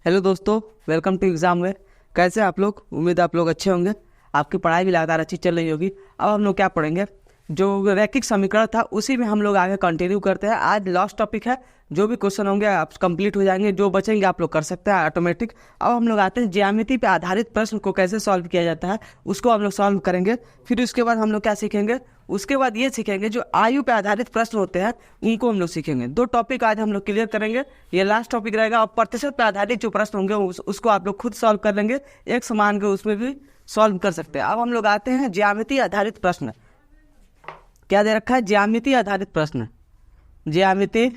Hello दोस्तों, welcome to exam में। कैसे आप लोग? उम्मीद है आप लोग अच्छे होंगे। आपकी पढ़ाई भी लगातार अच्छी चल रही होगी। अब हम लोग क्या पढ़ेंगे? जो रैखिक समीकरण था उसी में हम लोग आगे कंटिन्यू करते हैं। आज लास्ट टॉपिक है। जो भी क्वेश्चन होंगे आप कंप्लीट हो जाएंगे, जो बचेंगे आप लोग कर सकते हैं ऑटोमेटिक। अब हम लोग आते हैं ज्यामिति पे आधारित प्रश्न को कैसे सॉल्व किया जाता है, उसको हम लोग सॉल्व करेंगे। फिर उसके बाद हम लोग क्या सीखेंगे? उसके बाद ये सीखेंगे जो आयु पे आधारित प्रश्न होते हैं उनको हम लोग सीखेंगे। दो टॉपिक आज हम लोग क्लियर करेंगे। ये लास्ट टॉपिक रहेगा। और प्रतिशत पे आधारित जो प्रश्न होंगे उसको आप लोग खुद सॉल्व कर लेंगे। एक समान के उसमें भी सॉल्व कर सकते हैं। अब हम लोग आते हैं ज्यामिति आधारित प्रश्न। क्या दे रखा है? ज्यामिति आधारित प्रश्न। ज्यामिति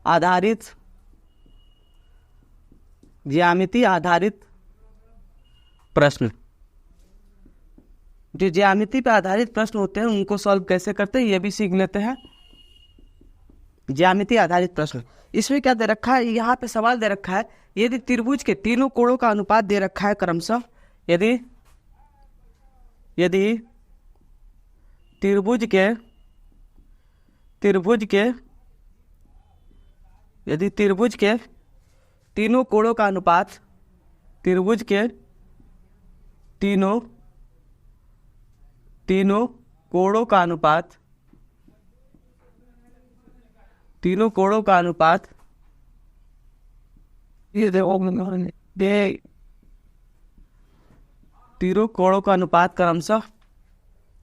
आधारित ज्यामिति आधारित प्रश्न। जो ज्यामिति पे आधारित प्रश्न होते हैं उनको सॉल्व कैसे करते हैं ये भी सीख लेते हैं। ज्यामिति आधारित प्रश्न, इसमें क्या दे रखा है? यहाँ पे सवाल दे रखा है, यदि त्रिभुज के तीनों कोणों का अनुपात दे रखा है क्रमशः। यदि त्रिभुज के तीनों कोणों का अनुपात, त्रिभुज के तीनों कोणों का अनुपात, तीनों कोणों का अनुपात क्रमशः,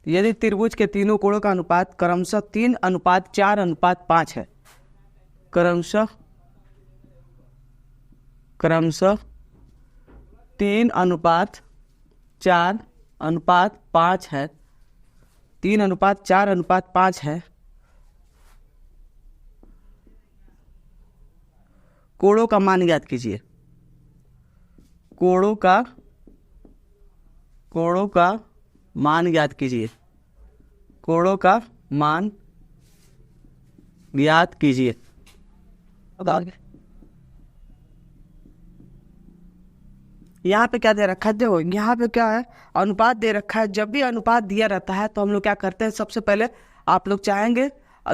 यदि त्रिभुज के तीनों कोणों का अनुपात क्रमशः 3:4:5 है, क्रमशः 3:4:5 है, 3:4:5 है, कोणों का मान ज्ञात कीजिए। कोणों का मान ज्ञात कीजिए। कोणों का मान ज्ञात कीजिए। यहाँ पे क्या दे रखा है? देखो यहाँ पे क्या है, अनुपात दे रखा है। जब भी अनुपात दिया रहता है तो हम लोग क्या करते हैं, सबसे पहले आप लोग चाहेंगे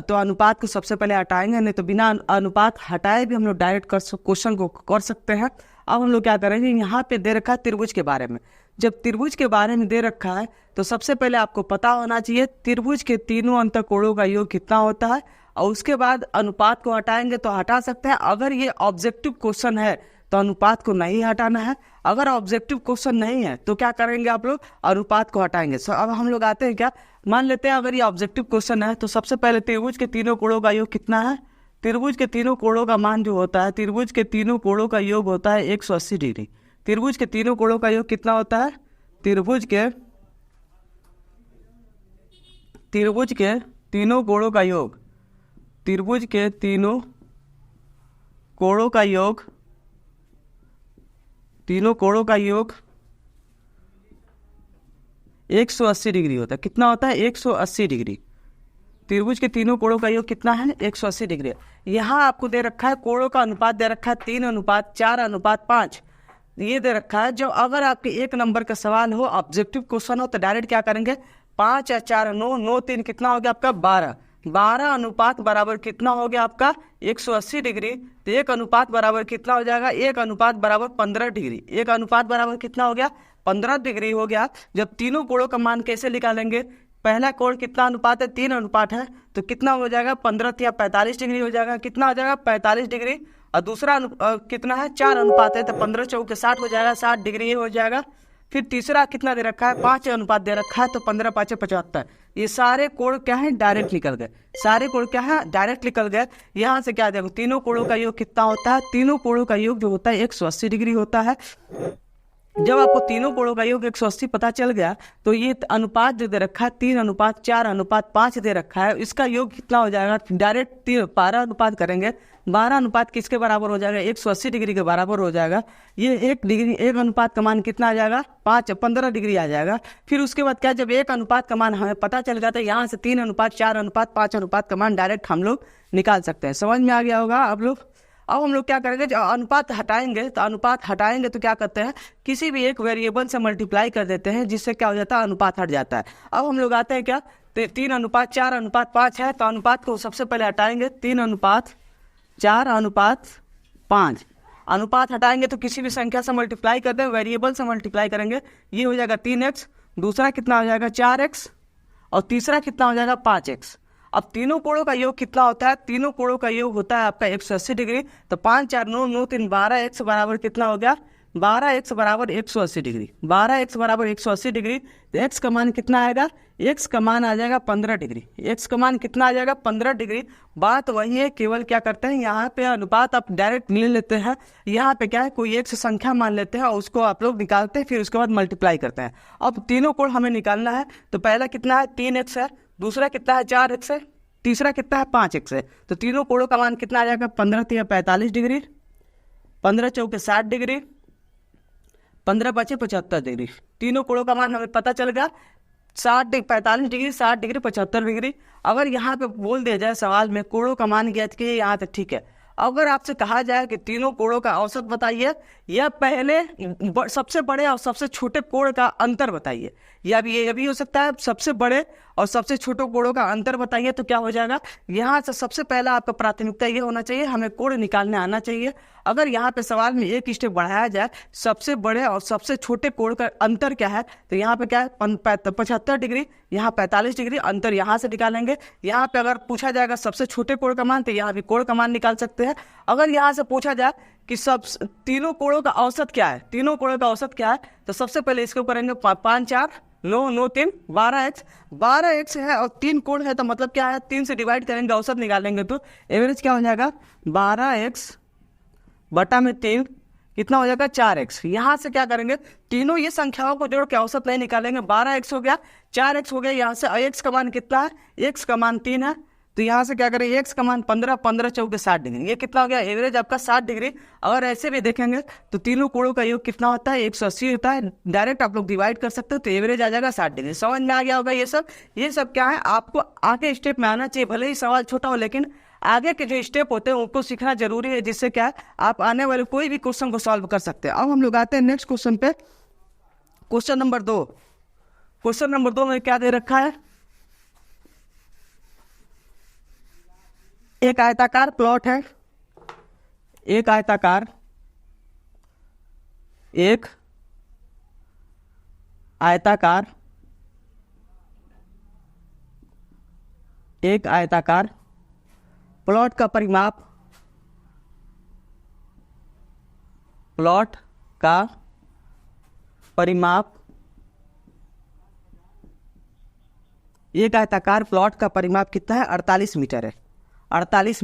तो अनुपात को सबसे पहले हटाएंगे, नहीं तो बिना अनुपात हटाए भी हम लोग डायरेक्ट क्वेश्चन को कर सकते हैं। अब हम लोग क्या करेंगे, यहाँ पे दे रखा है त्रिभुज के बारे में। जब त्रिभुज के बारे में दे रखा है तो सबसे पहले आपको पता होना चाहिए त्रिभुज के तीनों अंतःकोणों का योग कितना होता है। और उसके बाद अनुपात को हटाएंगे तो हटा सकते हैं। अगर ये ऑब्जेक्टिव क्वेश्चन है तो अनुपात को नहीं हटाना है। अगर ऑब्जेक्टिव क्वेश्चन नहीं है तो क्या करेंगे आप लोग? अनुपात को हटाएंगे। अब हम लोग आते हैं क्या, मान लेते हैं अगर ये ऑब्जेक्टिव क्वेश्चन है तो सबसे पहले त्रिभुज के तीनों कोणों का योग कितना है? त्रिभुज के तीनों कोणों का मान जो होता है, त्रिभुज के तीनों कोणों का योग होता है 180 डिग्री। त्रिभुज के तीनों कोणों का योग कितना होता है? त्रिभुज के तीनों कोणों का योग, त्रिभुज के तीनों कोणों का योग, तीनों कोणों का योग 180 डिग्री होता है। कितना होता है? 180 डिग्री। त्रिभुज के तीनों कोणों का योग कितना है? 180 डिग्री। यहाँ आपको दे रखा है कोणों का अनुपात दे रखा है 3:4:5 ये दे रखा है। जो अगर आपके एक नंबर का सवाल हो, ऑब्जेक्टिव क्वेश्चन हो, तो डायरेक्ट क्या करेंगे, 5 या 4 9 9 3 कितना हो गया आपका? 12 अनुपात बराबर कितना हो गया आपका? 180 डिग्री। तो एक अनुपात बराबर कितना हो जाएगा? एक अनुपात बराबर 15 डिग्री। एक अनुपात बराबर कितना हो गया? 15 डिग्री हो गया। जब तीनों कोणों का मान कैसे निकालेंगे? पहला कोण कितना अनुपात है? 3 अनुपात है, तो कितना हो जाएगा? 15 या 45 डिग्री हो जाएगा। कितना हो जाएगा? 45 डिग्री। और दूसरा कितना है? 4 अनुपात है, तो 15 चौके 60 हो जाएगा, 60 डिग्री हो जाएगा। फिर तीसरा कितना दे रखा है? 5 अनुपात दे रखा है, तो 15 5 75। ये सारे कोण क्या है? डायरेक्ट निकल गए। सारे कोण क्या है? डायरेक्ट निकल गए। यहाँ से क्या देखो, तीनों कोणों का योग कितना होता है? तीनों कोणों का योग जो होता है 180 डिग्री होता है। जब आपको तीनों कोणों का योग 180 पता चल गया तो ये अनुपात जो दे रखा है 3:4:5 दे रखा है, इसका योग कितना हो जाएगा? डायरेक्ट 12 अनुपात करेंगे। 12 अनुपात किसके बराबर हो जाएगा? 180 डिग्री के बराबर हो जाएगा। ये 1 डिग्री, एक अनुपात का मान कितना आ जाएगा? 15 डिग्री आ जाएगा। फिर उसके बाद क्या, जब एक अनुपात का मान हमें पता चल गया तो यहाँ से 3:4:5 अनुपात का मान डायरेक्ट हम लोग निकाल सकते हैं। समझ में आ गया होगा आप लोग? अब हम लोग क्या करेंगे, जो अनुपात हटाएंगे तो क्या करते हैं, किसी भी एक वेरिएबल से मल्टीप्लाई कर देते हैं, जिससे क्या हो जाता है? अनुपात हट जाता है। अब हम लोग आते हैं क्या, 3:4:5 है, तो अनुपात को सबसे पहले हटाएंगे। 4:5। अनुपात हटाएंगे तो किसी भी संख्या से मल्टीप्लाई करते हैं, वेरिएबल से मल्टीप्लाई करेंगे, ये हो जाएगा 3x, दूसरा कितना हो जाएगा 4x, और तीसरा कितना हो जाएगा 5x। अब तीनों कोणों का योग कितना होता है? तीनों कोणों का योग होता है आपका 180 डिग्री। तो 5 4 9 9 3 12x बराबर कितना हो गया? 12x बराबर 180 डिग्री। 12x बराबर 180 डिग्री। तो x का मान कितना आएगा? x का मान आ जाएगा 15 डिग्री। x का मान कितना आ जाएगा? 15 डिग्री। बात वही है, केवल क्या करते हैं यहाँ पे अनुपात आप डायरेक्ट ले लेते हैं। यहाँ पे क्या है, कोई एक संख्या मान लेते हैं और उसको आप लोग निकालते हैं, फिर उसके बाद मल्टीप्लाई करते हैं। अब तीनों कोण हमें निकालना है। तो पहला कितना है? 3x है, दूसरा कितना है? 4x है, तीसरा कितना है? 5x है। तो तीनों कोणों का मान कितना आ जाएगा? 15 3 45 डिग्री, 15 4 60 डिग्री, 15 5 75 डिग्री। तीनों कोणों का मान हमें पता चल गया, 45 डिग्री, 60 डिग्री, 75 डिग्री। अगर यहाँ पे बोल दिया जाए सवाल में कोणों का मान ज्ञात कीजिए, यहाँ तक ठीक है। अगर आपसे कहा जाए कि तीनों कोणों का औसत बताइए, या पहले सबसे बड़े और सबसे छोटे कोण का अंतर बताइए, या ये भी हो सकता है सबसे बड़े और सबसे छोटे कोणों का अंतर बताइए, तो क्या हो जाएगा? यहाँ से सबसे पहला आपका प्राथमिकता ये होना चाहिए, हमें कोण निकालने आना चाहिए। अगर यहाँ पे सवाल में एक स्टेप बढ़ाया जाए, सबसे बड़े और सबसे छोटे कोण का अंतर क्या है, तो यहाँ पे क्या है? 75 डिग्री, यहाँ 45 डिग्री, अंतर यहाँ से निकालेंगे। यहाँ पे अगर पूछा जाएगा सबसे छोटे कोण का मान, तो यहाँ भी कोण का मान निकाल सकते हैं। अगर यहाँ से पूछा जाए कि सब तीनों कोणों का औसत क्या है, तीनों कोणों का औसत क्या है, तो सबसे पहले इसको करेंगे 5 4 9 9 3 12x है और 3 कोण है, तो मतलब क्या है? 3 से डिवाइड करेंगे, औसत निकालेंगे तो एवरेज क्या हो जाएगा? 12x बटा में 3 कितना हो जाएगा? 4x। यहाँ से क्या करेंगे? तीनों ये संख्याओं को जोड़ के औसत नहीं निकालेंगे। 12x हो गया, 4x हो गया, यहाँ से x का मान कितना है? x का मान 3 है, तो यहाँ से क्या करें? x का मान 15, 15 4 60 डिग्री, ये कितना हो गया? एवरेज आपका 60 डिग्री। अगर ऐसे भी देखेंगे तो तीनों कोणों का योग कितना होता है? 180 होता है। डायरेक्ट आप लोग डिवाइड कर सकते हो, तो एवरेज आ जाएगा 60 डिग्री। समझ में आ गया होगा ये सब क्या है? आपको आगे स्टेप में आना चाहिए, भले ही सवाल छोटा हो, लेकिन आगे के जो स्टेप होते हैं उनको सीखना जरूरी है, जिससे क्या है आप आने वाले कोई भी क्वेश्चन को सॉल्व कर सकते हैं। अब हम लोग आते हैं नेक्स्ट क्वेश्चन पे। Question number 2। क्वेश्चन नंबर 2 में क्या दे रखा है? एक आयताकार प्लॉट है, एक आयताकार प्लॉट का परिमाप, एक आयताकार प्लॉट का परिमाप कितना है? 48 मीटर है। 48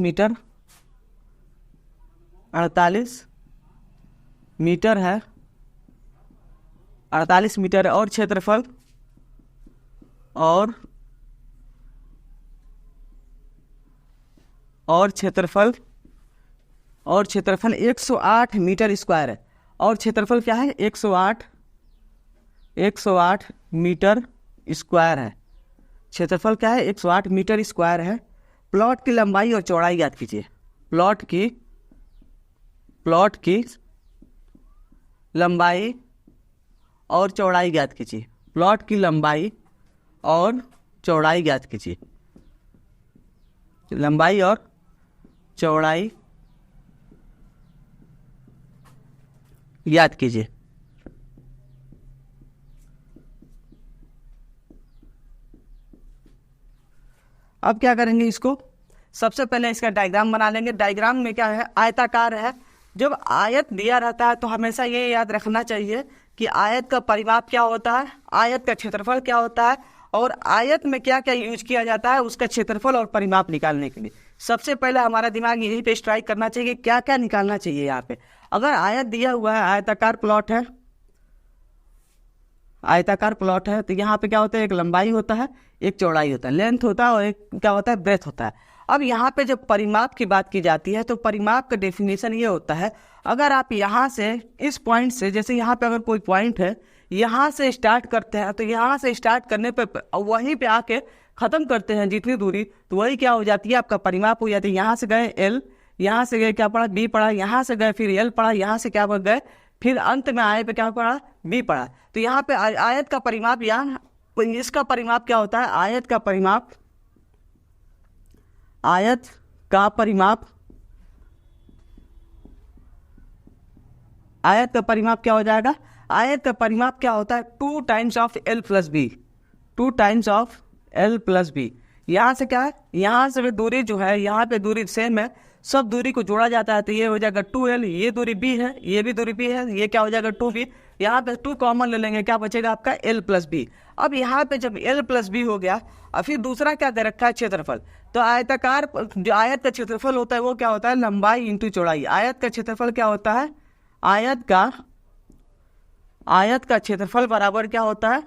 मीटर है, 48 मीटर है। और क्षेत्रफल और क्षेत्रफल 108 मीटर स्क्वायर है। और क्षेत्रफल क्या है? 108 मीटर स्क्वायर है। क्षेत्रफल क्या है? 108 मीटर स्क्वायर है। प्लॉट की लंबाई और चौड़ाई याद कीजिए। प्लॉट की लंबाई और चौड़ाई याद कीजिए। प्लॉट की लंबाई और चौड़ाई याद कीजिए। लंबाई और चौड़ाई याद कीजिए। अब क्या करेंगे? इसको सबसे पहले इसका डायग्राम बना लेंगे। डायग्राम में क्या है? आयताकार है। जब आयत दिया रहता है तो हमेशा ये याद रखना चाहिए कि आयत का परिमाप क्या होता है, आयत का क्षेत्रफल क्या होता है, और आयत में क्या क्या यूज किया जाता है उसका क्षेत्रफल और परिमाप निकालने के लिए। सबसे पहले हमारा दिमाग यही पे स्ट्राइक करना चाहिए, क्या क्या निकालना चाहिए। यहाँ पे अगर आयत दिया हुआ है, आयताकार प्लॉट है, तो यहाँ पे क्या होता है? एक लंबाई होता है, एक चौड़ाई होता है, लेंथ होता है, और एक क्या होता है? ब्रेथ होता है। अब यहाँ पे जब परिमाप की बात की जाती है तो परिमाप का डेफिनेशन ये होता है, अगर आप यहाँ से इस पॉइंट से, जैसे यहाँ पे अगर कोई पॉइंट है, यहाँ से स्टार्ट करते हैं, तो यहाँ से स्टार्ट करने पे वहीं पे आके खत्म करते हैं जितनी दूरी, तो वही क्या हो जाती है? आपका परिमाप हो जाती है। यहाँ से गए L, यहाँ से गए क्या पड़ा? B पड़ा, यहाँ से गए फिर L पड़ा, यहाँ से क्या पड़ गए फिर अंत में आए पे क्या पड़ा? B पड़ा। तो यहाँ पे आयत का परिमाप, यहाँ इसका परिमाप क्या होता है? आयत का परिमाप आयत का परिमाप क्या हो जाएगा, आयत का परिमाप क्या होता है 2 times of L plus B, 2 times of L plus B. यहाँ से क्या है, यहाँ से दूरी जो है, यहाँ पे दूरी सेम है, सब दूरी को जोड़ा जाता है तो ये हो जाएगा 2L, ये दूरी B है, ये भी दूरी B है, ये क्या हो जाएगा 2B, यहाँ पे 2 कॉमन ले लेंगे, क्या बचेगा आपका L प्लस बी। अब यहाँ पे जब L प्लस बी हो गया, और फिर दूसरा क्या दे रखा है क्षेत्रफल, तो आयताकार जो आयत का क्षेत्रफल होता है वो क्या होता है लंबाई इंटू चौड़ाई। आयत का क्षेत्रफल क्या होता है, आयत का क्षेत्रफल बराबर क्या होता है,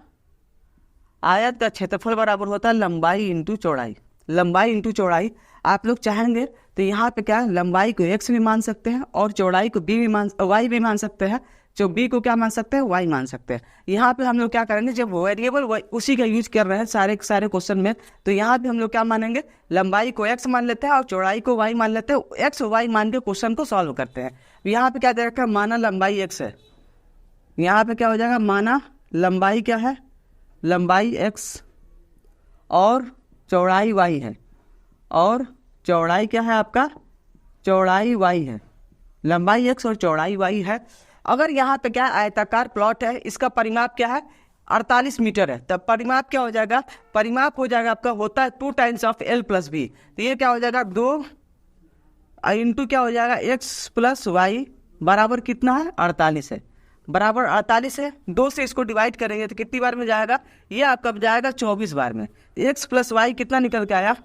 आयत का क्षेत्रफल बराबर होता है लंबाई इंटू चौड़ाई। लंबाई इंटू चौड़ाई आप लोग चाहेंगे तो यहाँ पे क्या लंबाई को x भी मान सकते हैं और चौड़ाई को y भी मान सकते हैं, जो b को क्या मान सकते हैं, y मान सकते हैं। यहाँ पे हम लोग क्या करेंगे, जब वेरिएबल उसी का यूज कर रहे हैं सारे क्वेश्चन में, तो यहाँ पे हम लोग क्या मानेंगे, लंबाई को x मान लेते हैं और चौड़ाई को y मान लेते हैं, x और y मान के क्वेश्चन को सॉल्व करते हैं। यहाँ पे क्या दे रखा है, माना लंबाई x है, यहाँ पे क्या हो जाएगा, माना लंबाई क्या है, लंबाई x और चौड़ाई y है, और चौड़ाई क्या है आपका, चौड़ाई y है, लंबाई x और चौड़ाई y है। अगर यहाँ पे क्या आयताकार प्लॉट है, इसका परिमाप क्या है 48 मीटर है, तब परिमाप क्या हो जाएगा, परिमाप हो जाएगा आपका होता है 2 times of L plus B. तो ये क्या हो जाएगा 2 इंटू क्या हो जाएगा x प्लस वाई बराबर कितना है 48 है, बराबर 48 है। 2 से इसको डिवाइड करेंगे तो कितनी बार में जाएगा, ये आपका जाएगा 24 बार में। x प्लस वाई कितना निकल के आया,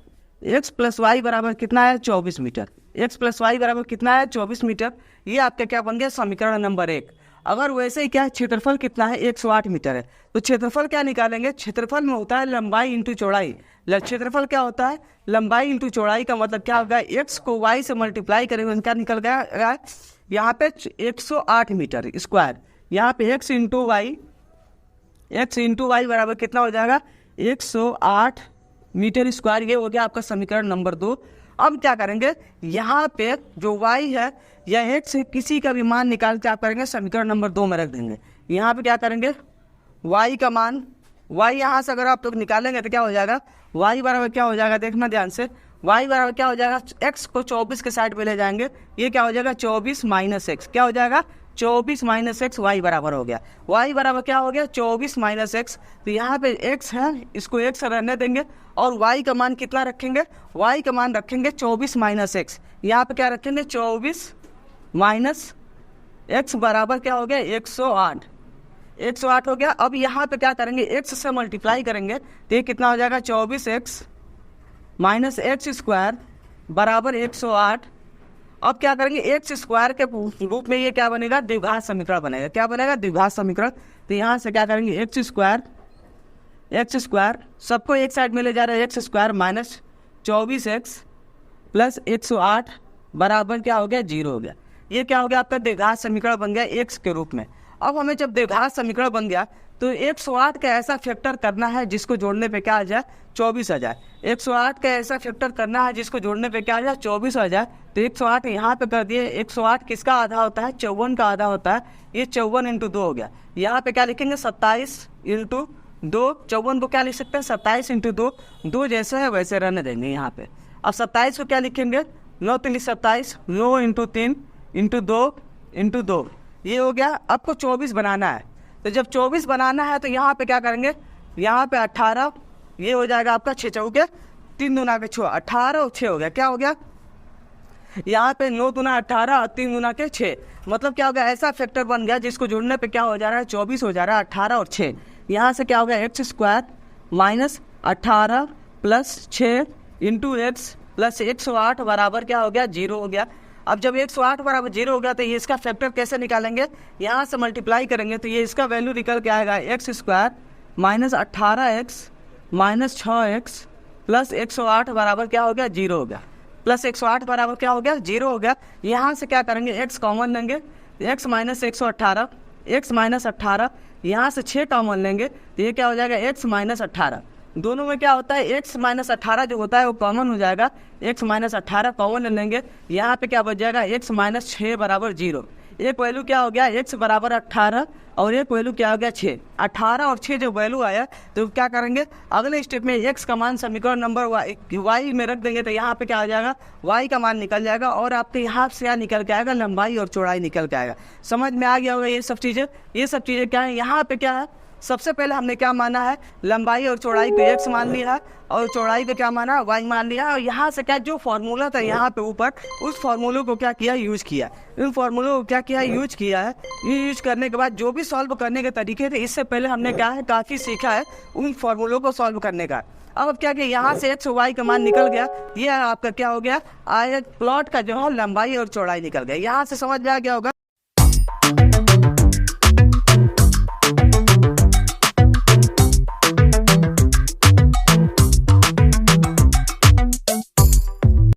x प्लस वाई बराबर कितना है 24 मीटर, x प्लस वाई बराबर कितना है 24 मीटर। ये आपका क्या बन गया समीकरण नंबर 1। अगर वैसे ही क्या है, क्षेत्रफल कितना है 108 मीटर है, तो क्षेत्रफल क्या निकालेंगे, क्षेत्रफल में होता है लंबाई इंटू चौड़ाई। क्षेत्रफल क्या होता है, लंबाई इंटू चौड़ाई का मतलब क्या होगा, x को y से मल्टीप्लाई करेंगे, क्या निकल गया यहाँ पे 108 मीटर स्क्वायर। यहाँ पे x इंटू वाई बराबर कितना हो जाएगा 108 मीटर स्क्वायर। ये हो गया आपका समीकरण नंबर 2। अब क्या करेंगे, यहाँ पे जो y है या x से किसी का भी मान निकाल के आप करेंगे समीकरण नंबर 2 में रख देंगे। यहाँ पे क्या करेंगे, y का मान, y यहाँ से अगर आप लोग निकालेंगे तो क्या हो जाएगा, y बराबर क्या हो जाएगा, देखना ध्यान से, y बराबर क्या हो जाएगा, x को 24 के साइड पे ले जाएंगे, ये क्या हो जाएगा 24 माइनस एक्स, क्या हो जाएगा 24 माइनस एक्स, वाई बराबर हो गया, y बराबर क्या हो गया 24 माइनस एक्स। तो यहाँ पे x है, इसको x रहने देंगे और y का मान कितना रखेंगे, y का मान रखेंगे 24 माइनस एक्स। यहाँ पे क्या रखेंगे 24 माइनस एक्स बराबर क्या हो गया 108 हो गया। अब यहाँ पे क्या करेंगे, x से मल्टीप्लाई करेंगे तो ये कितना हो जाएगा 24x माइनस एक्स स्क्वायर बराबर 108। अब क्या करेंगे, एक्स स्क्वायर के रूप में ये क्या बनेगा, द्विघात समीकरण बनेगा। क्या बनेगा, द्विघात समीकरण। तो यहाँ से क्या करेंगे, एक्स स्क्वायर सबको एक साइड में ले जा रहा है, x square minus 24x plus 108 बराबर क्या हो गया 0 हो गया। ये क्या हो गया आपका द्विघात समीकरण बन गया x के रूप में। अब हमें जब द्विघात समीकरण बन गया तो 108 का ऐसा फैक्टर करना है जिसको जोड़ने पे क्या आ जाए 24 आ जाए। 108 का ऐसा फैक्टर करना है जिसको जोड़ने पे क्या आ जाए 24 आ जाए। तो 108 यहाँ पे कर दिए। 108 किसका आधा होता है, 54 का आधा होता है। ये 54 इंटू 2 हो गया। यहाँ पे क्या लिखेंगे 27 इंटू 2। 54 को क्या लिख सकते हैं 27 इंटू 2। 2 जैसे है वैसे रहने देंगे यहाँ पे। अब 27 को क्या लिखेंगे 9 3 27, 9 इंटू 3 इंटू 2 इंटू 2, ये हो गया। आपको 24 बनाना है, तो जब 24 बनाना है तो यहाँ पे क्या करेंगे, यहाँ पे 18, ये हो जाएगा आपका 6 चौके 3 दूना के 6, 18 और 6 हो गया। क्या हो गया यहाँ पे 9 दूना 18 और 3 दूना के 6, मतलब क्या हो गया ऐसा फैक्टर बन गया जिसको जोड़ने पे क्या हो जा रहा है 24 हो जा रहा है, 18 और 6। यहाँ से क्या हो गया x square minus 18 plus 6 into x plus 108 बराबर क्या हो गया 0 हो गया। अब जब 108 बराबर 0 हो गया तो ये इसका फैक्टर कैसे निकालेंगे, यहाँ से मल्टीप्लाई करेंगे तो ये इसका वैल्यू निकल के आएगा x square minus 18x minus 6x plus 108 बराबर क्या हो गया 0 हो गया। प्लस 108 बराबर क्या हो गया 0 हो गया। यहाँ से क्या करेंगे x कॉमन लेंगे, x माइनस 118, x माइनस 18, यहाँ से 6 कॉमन लेंगे तो ये क्या हो जाएगा x माइनस 18। दोनों में क्या होता है x माइनस 18 जो होता है वो कॉमन हो जाएगा, x माइनस 18 कॉमन ले लेंगे। यहाँ पे क्या बच जाएगा x माइनस 6 बराबर 0। एक वैल्यू क्या हो गया, x बराबर 18 और एक वैल्यू क्या हो गया 6। 18 और 6 जो वैल्यू आया तो क्या करेंगे, अगले स्टेप में x का मान समीकरण नंबर y में रख देंगे तो यहाँ पे क्या आ जाएगा, y का मान निकल जाएगा और आपके यहाँ से क्या निकल के आएगा, लंबाई और चौड़ाई निकल के आएगा। समझ में आ गया होगा ये सब चीज़ें क्या है। यहाँ पे क्या है, सबसे पहले हमने क्या माना है, लंबाई और चौड़ाई को x मान लिया है और चौड़ाई को क्या माना, y मान लिया है। और यहाँ से क्या जो फॉर्मूला था यहाँ पे ऊपर, उस फॉर्मूले को क्या किया, यूज किया। इन फॉर्मूलों को क्या किया, यूज किया है। ये यूज करने के बाद जो भी सॉल्व करने के तरीके थे, इससे पहले हमने क्या है, काफ़ी सीखा है उन फॉर्मूलों को सॉल्व करने का। अब क्या किया, यहाँ से x y का मान निकल गया, ये आपका क्या हो गया, आयत प्लॉट का जो है लंबाई और चौड़ाई निकल गया। यहाँ से समझ में आ गया होगा।